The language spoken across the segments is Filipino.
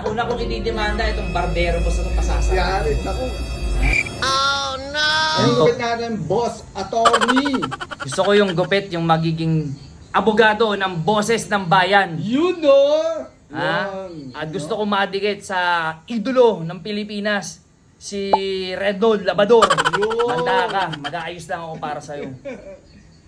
Una kong ididemanda itong barbero boss na itong pasasama. Yarit ako. Oh no! Ang gupit natin, boss, attorney. Gusto ko yung gupit, yung magiging abogado ng boses ng bayan. You know. At gusto ko madikit sa idolo ng Pilipinas, si Redol Labador. Manda ka, mag-aayos lang ako para sa'yo.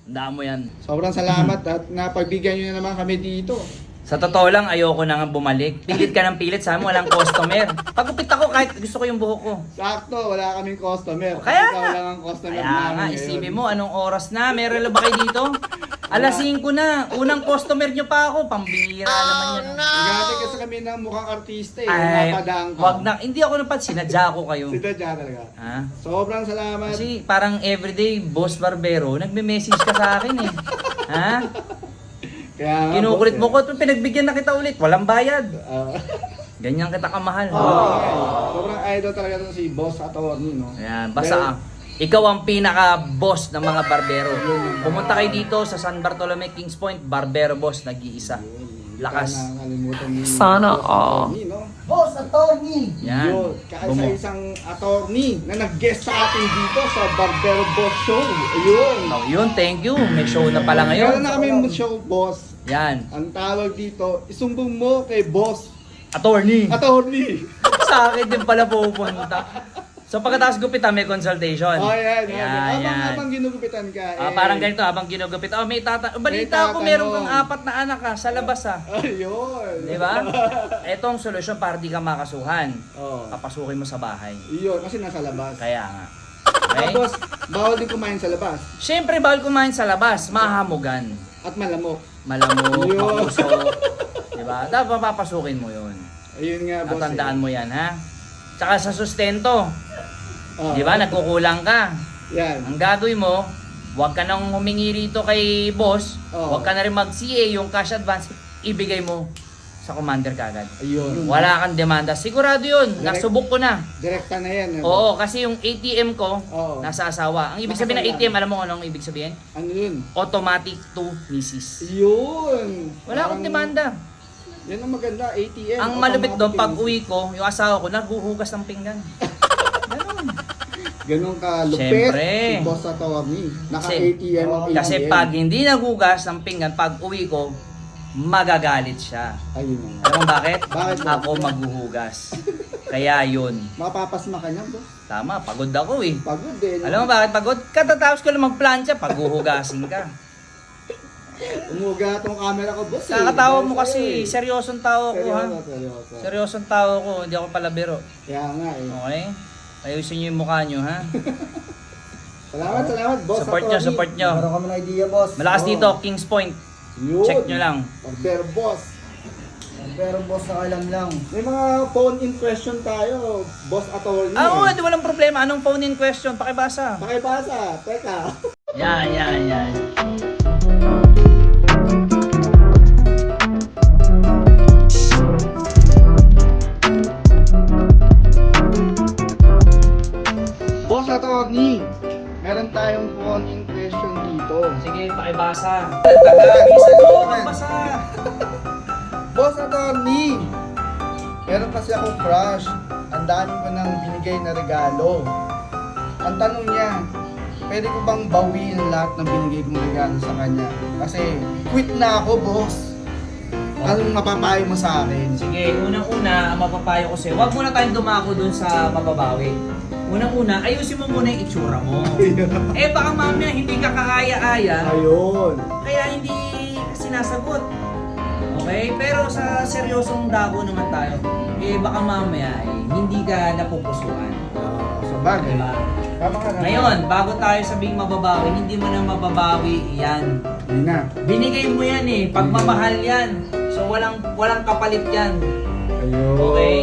Tandaan mo yan. Sobrang salamat at napagbigyan nyo na naman kami dito. Sa totoo lang, ayoko na nga bumalik. Pilit ka ng pilit, sabi mo walang customer. Pagupit ako kahit gusto ko yung buhok ko. Sakto, wala kaming customer. Kaya Ikaw nga. lang ang customer Kaya namin nga, ngayon. isipin mo, anong oras na? Meron na ba kayo dito? Alas 5 na. Unang customer nyo pa ako. Pambihira naman yan. Gati kasi kami ng mukhang artista eh. Ay, Napadaan ka. wag na. Hindi ako napansin. Sinadya ko kayo. Sinadya talaga. Ha? Sobrang salamat. Kasi parang everyday, Boss Barbero, nagme-message ka sa akin eh. Ha? Kaya nga, Kinukulit mo boss, ko, pinagbigyan na kita ulit. Walang bayad. eh. Ganyan kita kamahal. Sobrang idol talaga ito si Boss Attorney, no? Ayan, basta ikaw ang pinaka-boss ng mga barbero. Pumunta kayo dito sa San Bartolome, Kings Point, Barbero Boss, nag-iisa. Lakas. Sana all. No? Boss, attorney! Yan. Yun, kaisa-isang attorney na nag-guest sa atin dito sa Barbero Boss Show. Ayun. Oh, yun, thank you. May show na pala Meron ngayon. na kami show, boss. Yan. Ang tawag dito, isumbong mo kay Boss Attorney. Attorney. Sa akin din pala pupunta. So pagkatapos gupitan, may consultation. Oh, yan. Ayan, yan. Habang ginugupitan ka. Parang ganito, habang ginugupit. May balita ako, tatanong. meron kang 4 na anak sa labas Ayun. Di ba? Ito ang solusyon para di ka makasuhan. Oh. Papasukin mo sa bahay. Yun, kasi nasa labas. Kaya nga. Okay? Tapos, bawal din kumain sa labas. Siyempre, bawal kumain sa labas. Mahamugan. At malamok. Malamok, Yun. makusok. Diba? Dapat papasukin mo yun. Ayun nga, boss. Natandaan mo yan, ha? Tsaka sa sustento. Oh. Di ba? Nagkukulang ka. Yan. Ang gagawin mo, huwag ka nang humingi rito kay boss. Oo. Huwag ka na rin mag-CA, yung cash advance, ibigay mo sa commander kagad. Ayun. Wala kang demanda. Sigurado yun. Direct- Nasubok ko na. Direkta na yan. Oo, kasi yung ATM ko, Oo. nasa asawa. Ang ibig sabihin ng ATM, alam mo anong ibig sabihin? Ano yun? Automatic to misis. Yun. Wala akong demanda. Yan ang maganda, ATM. Ang malupit doon, pag automatic. uwi ko, yung asawa ko, naghuhugas ng pinggan. Ganun. Ganun ka lupit. Siyempre. Si Boss Attorney. Kasi- Naka-ATM ang ATM. Kasi pag hindi naghugas ng pinggan, pag uwi ko, magagalit siya. Ayun na nga. Alam mo bakit? Bakit? Ako maghuhugas. Kaya yun. Mapapasma ka niya, boss. Tama, pagod ako eh. Pagod din. Alam mo bakit pagod? Katatapos ko lang magplansya, paghuhugasin ka. Umuga tong camera ko, boss. Kakatawa Dahil mo sa'yo kasi, eh. seryosong tao ko ha. Seryoso. Seryosong tao ko, hindi ako palabiro. Kaya nga eh. Okay? Ayusin nyo yung mukha nyo ha. Salamat, boss. Support nyo, Attorney. support nyo. Meron kami na idea, boss. Malakas Oo. dito, Kings Point. Yun. Check nyo lang. Barbero boss. Pero boss, nakailan lang. May mga phone in question tayo, Boss Attorney. Oo, walang problema. Anong phone in question? Pakibasa. Pakibasa. Teka. Yan. Boss Attorney, meron tayong phone in question dito. Sige, pakibasa. Tagagisa nyo, magbasa. Boss Attorney, meron kasi akong crush. Ang dami ko nang binigay na regalo. Ang tanong niya, pwede ko bang bawiin lahat ng binigay kong regalo sa kanya? Kasi quit na ako, boss. Anong mapapayo mo sa akin? Sige, unang-una, ang mapapayo ko sa'yo, huwag muna tayong dumako dun sa mababawi. Unang-una, ayusin mo muna yung itsura mo. Baka mamaya hindi ka kaaya-aya, Ayun. kaya hindi ka sinasagot. Okay? Pero sa seryosong dabo naman tayo, baka mamaya hindi ka napupusuan. So bagay. Diba? Tama ka na. Ngayon, bago tayo sabing mababawi, hindi mo na mababawi yan. Hindi na. Binigay mo yan eh, pagmamahal yan. So walang kapalit yan. Ayun. Okay?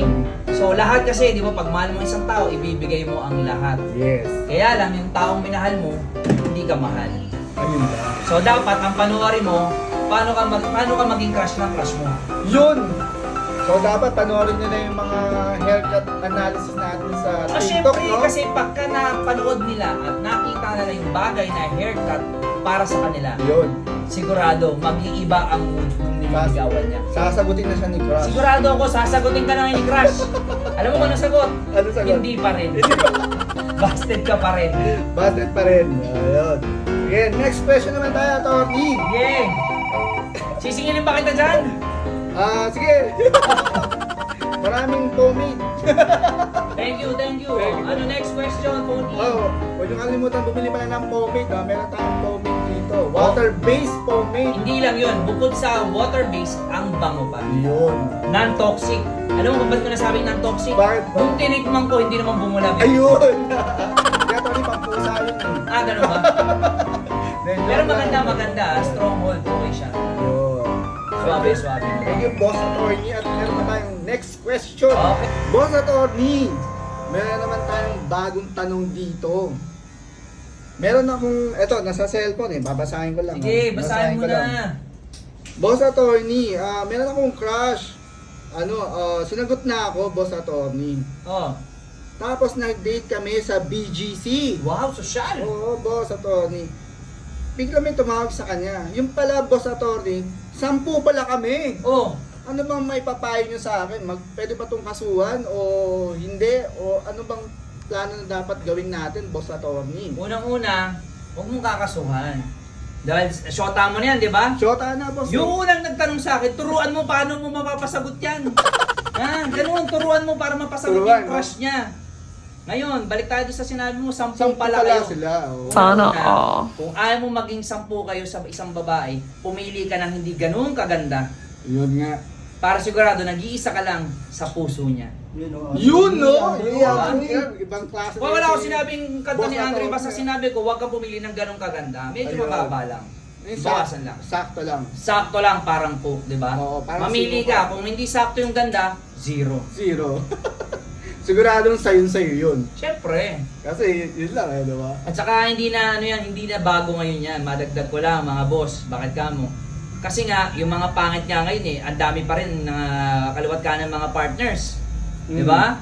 So lahat kasi, di ba, pag mahal mo isang tao, ibibigay mo ang lahat. Yes. Kaya lang, yung taong minahal mo, hindi ka mahal. Ayun ba? So dapat, ang panoorin mo, paano ka maging crush ng crush mo. Yun! So dapat panoorin nyo na yung mga haircut analysis natin sa TikTok, Syempre, no? kasi pagka napanood nila at nakita nila yung bagay na haircut para sa kanila, Yun. sigurado, mag-iiba ang mood ng niligawan niya. Sasagutin na siya ni Crush. Sigurado ako, sasagutin ka na ngayon ni Crush. Alam mo kung ano sagot? Ano sagot? Hindi pa rin. Busted ka pa rin. Busted pa rin. Ayun. Okay, next question naman tayo, Tony. Yeah. Sisingilin ba kita dyan? Sige. Maraming pomade. Thank you. Ano next question, Tony? Huwag niyo kalimutan bumili pala ng pomade. Meron tayong pomade dito. Water-based pomade. Hindi lang yun. Bukod sa water-based, ang bango pa. Yun. Non-toxic. Alam mo kung ba't ko nasabing non-toxic? Bakit? Nung tinikman ko, hindi naman bumulag. Ayun. Kaya Tony, pangpusa yun. Ganun ba? Pero maganda. Stronghold okay siya. Yun. Swabe. Thank you, Boss Attorney. At meron pa tayong next question. Okay. Boss Attorney, meron naman tayong bagong tanong dito. Meron akong, eto, nasa cellphone babasahin ko lang. Sige, basahin mo ko lang. na. Boss Attorney, meron akong crush. Sinagot na ako, Boss Attorney. Oh. Tapos nag-date kami sa BGC. Wow, social. Oo, Boss Attorney. Bigla may tumawag sa kanya. Yung pala, Boss Attorney, 10 pala kami. Oh. Ano bang may papayo nyo sa akin? Pwede ba itong kasuhan o hindi? O ano bang plano na dapat gawin natin, Boss Attorney? Unang-una, huwag mong kakasuhan. Dahil shota mo na yan, di ba? Shota na, Boss. Yung unang nagtanong sa akin, turuan mo paano mo mapapasagot yan. Ganun, turuan mo para mapasagot Turuan, yung crush niya. Ngayon, balik tayo doon sa sinabi mo, 10 10 pala kayo. sila. Oh. Sana Una, all. kung ayaw mo maging 10 kayo sa isang babae, pumili ka ng hindi ganun kaganda Yun nga. para sigurado nag-iisa ka lang sa puso niya. Yun, no? Agree. Ibang klase. Wala ko sinabing kanta Boss ni Andre, Attorney. basta sinabi ko, huwag kang pumili ng ganun kaganda. Ayun. Medyo mababa lang. Bawasan lang. Sakto lang. Sakto lang, parang cook, di ba? Oo, parang Mamili sino ka, kung hindi sakto yung ganda, 0. 0. Siguradong sa'yo yun. Siyempre. Kasi yun lang di ba? At saka hindi na bago ngayon yan. Madagdag ko lang mga boss, bakit ka mo? Kasi nga, yung mga pangit nga ngayon ang dami pa rin na kaliwat ka ng mga partners. Di ba?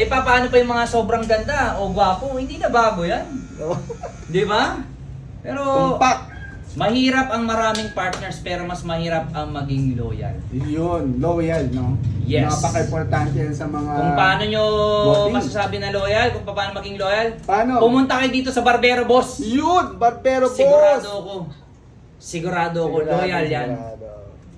Paano pa yung mga sobrang ganda o gwapo? Hindi na bago yan. Di ba? Pero Tumpak. mahirap ang maraming partners pero mas mahirap ang maging loyal. Yun, loyal, no? Yes. Napaka-importante yan sa mga... Kung paano nyo voting. masasabi na loyal, kung paano maging loyal, Paano? pumunta kayo dito sa Barbero Boss. Yun! Barbero Boss! Sigurado ako, loyal yan. Sigurado.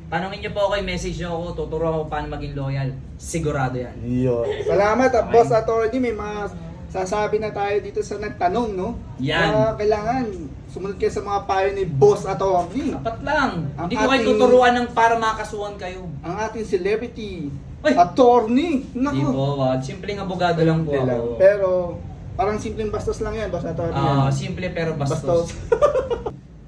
Tanungin nyo po ako, message nyo ako, tuturo ako paano maging loyal. Sigurado yan. Yun. Salamat, Okay. Boss Attorney. May mga sasabi na tayo dito sa nagtanong, no? Yan. Kailangan sumunod kayo sa mga payo ni Boss Attorney. Dapat lang. Ang Hindi ko kayo ating- tuturuan ng para makasuhan kayo. Ang ating celebrity, Ay! attorney. Hindi Naku. po, wag. Simpleng abogado lang po Hindi ako. lang. Pero parang simpleng bastos lang yan, Boss Attorney. Simple pero bastos. Bastos.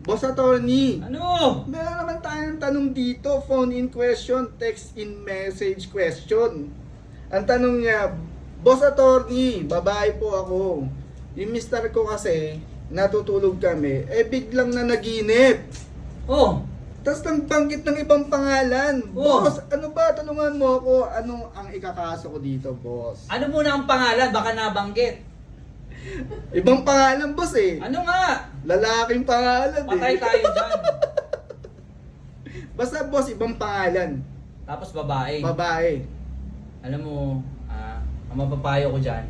Boss Attorney, Ano? meron naman tayong tanong dito, phone-in question, text-in message question. Ang tanong niya, Boss Attorney, babae po ako. Yung mister ko kasi, natutulog kami, biglang na naginip. Oh, Tapos nang banggit ng ibang pangalan. Oh. Boss, ano ba? Tulungan mo ako. Ano ang ikakaso ko dito, boss? ano muna ang pangalan? Baka nabanggit. Ibang pangalan, boss eh. Ano nga? Lalaking pangalan Patay eh. tayo dyan. Basta boss, ibang pangalan. Tapos babae. Babae. Alam mo, ang mapapayo ko dyan,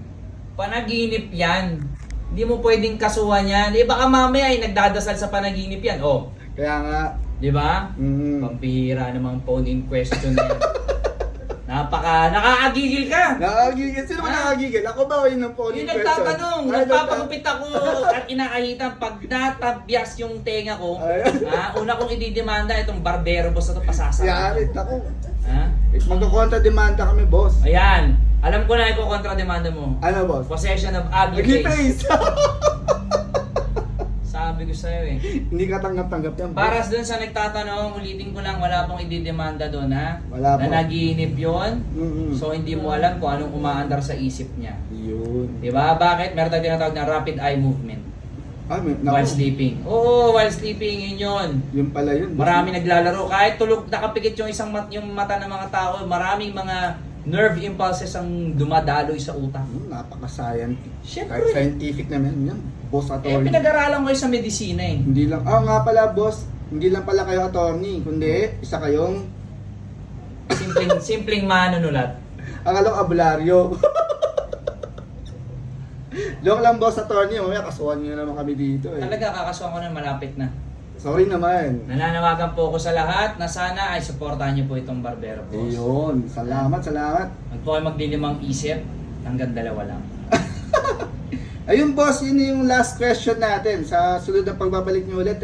panaginip yan. Hindi mo pwedeng kasuhan yan. Baka mamaya ay nagdadasal sa panaginip yan. Oh, Kaya nga, di ba? Pampihira namang phone-in question na yan. Nakakagigil ka. nakakagigil. Sino ba nakakagigil? Ako ba o yun ang phone Yung question? nagtatanong, Ay, nagpapagupit ako at inakahitan pag natabyas yung tenga ko. Una kong ididemanda itong Barbero Boss na ito pasasama. Yarit ako. Ha? Magkakontra-demanda kami, boss. Ayan, alam ko na ito kontra-demanda mo. Ano, boss? Possession of ugly Ugly face. face. Sabi ko sa'yo eh. Hindi ka tanggap-tanggap yan, boss. Para dun sa nagtatanong, ulitin ko lang, wala pong ididemanda doon ha. Wala Na po. nagiinip yun. Mm-mm. So hindi mo alam kung anong umaandar sa isip niya. Yun. Diba? Bakit? Meron tayong tinatawag na rapid eye movement. Naku. While sleeping. Oo, while sleeping, yun. Yun pala yun. boss. Marami naglalaro. Kahit tulog, nakapikit yung yung mata ng mga tao, maraming mga nerve impulses ang dumadaloy sa utak. Napaka-scientific. Siyempre. Kahit scientific naman yan. Boss Eh, Attorney. pinag-aralan ko yun sa medisina eh. Hindi lang. Nga pala, boss. Hindi lang pala kayo attorney, kundi isa kayong Simpleng manunulat. akala ko abularyo. Joke lang boss attorney, mamaya kasuhan nyo naman kami dito eh. Talaga, kakasuhan ko na malapit na. Sorry naman. Nananawagan po ako sa lahat na sana ay suportahan niyo po itong Barbero Boss. Ayun, salamat. Huwag po kayo magdilimang isip, hanggang dalawa lang. Ayun boss, yun yung last question natin. Sa sunod na pagbabalik nyo ulit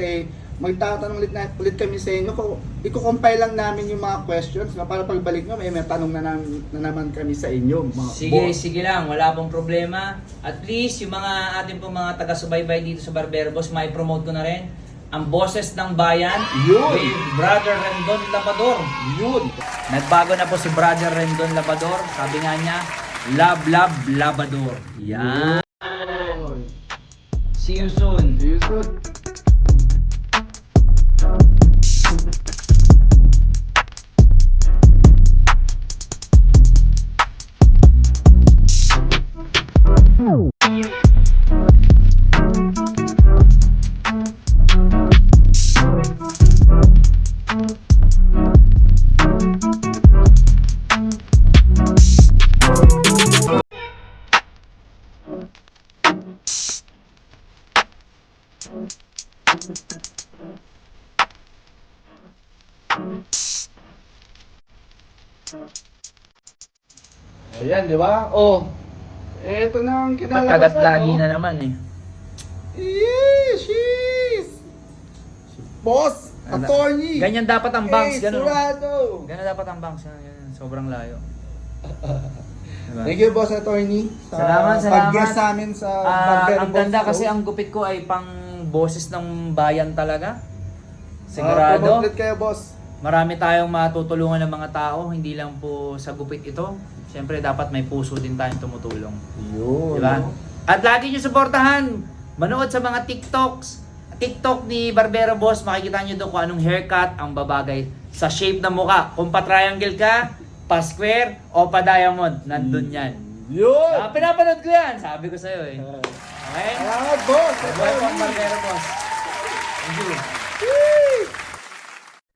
magtatanong ulit kami sa inyo. Iko-compile lang namin yung mga questions para pagbalik nyo may tanong na naman kami sa inyo. Mga boss. Sige lang, wala pong problema. At least, yung mga ating pong mga taga-subaybay dito sa Barbero Boss, may promote ko na rin ang Boses ng Bayan Yun. with Brother Rendon Labador. Yun. Nagbago na po si Brother Rendon Labador. Sabi nga niya, Love Labador. Yan. See you soon. See you soon. Ayan, di ba? Oh. Eto na ang kinalabasan. Pagkagat lagi na naman eh. Sheesh! Boss! Attorney! Ganyan dapat ang banks. Ganun. Surado! Ganun dapat ang banks. Yan. Sobrang layo. Diba? Thank you, Boss Attorney. Salamat. pag-guest sa amin sa Barbero Ang ganda Boss kasi Show. ang gupit ko ay pang boses ng bayan talaga. Promote Sigurado. ulit kayo, Boss. Marami tayong matutulungan ng mga tao, hindi lang po sa gupit ito. Siyempre dapat may puso din tayong tumutulong. Yun. Diba? At lagi nyo suportahan. Manood sa mga TikTok ni Barbero Boss, makikita nyo doon kung anong haircut ang babagay sa shape ng muka. Kung pa-triangle ka, pa-square, o pa-diamond, nandun yan. Yun! Pinapanood ko yan, sabi ko sa'yo eh. Okay? Salamat, Boss! Buhay po ang Barbero Boss. Thank you. Woo!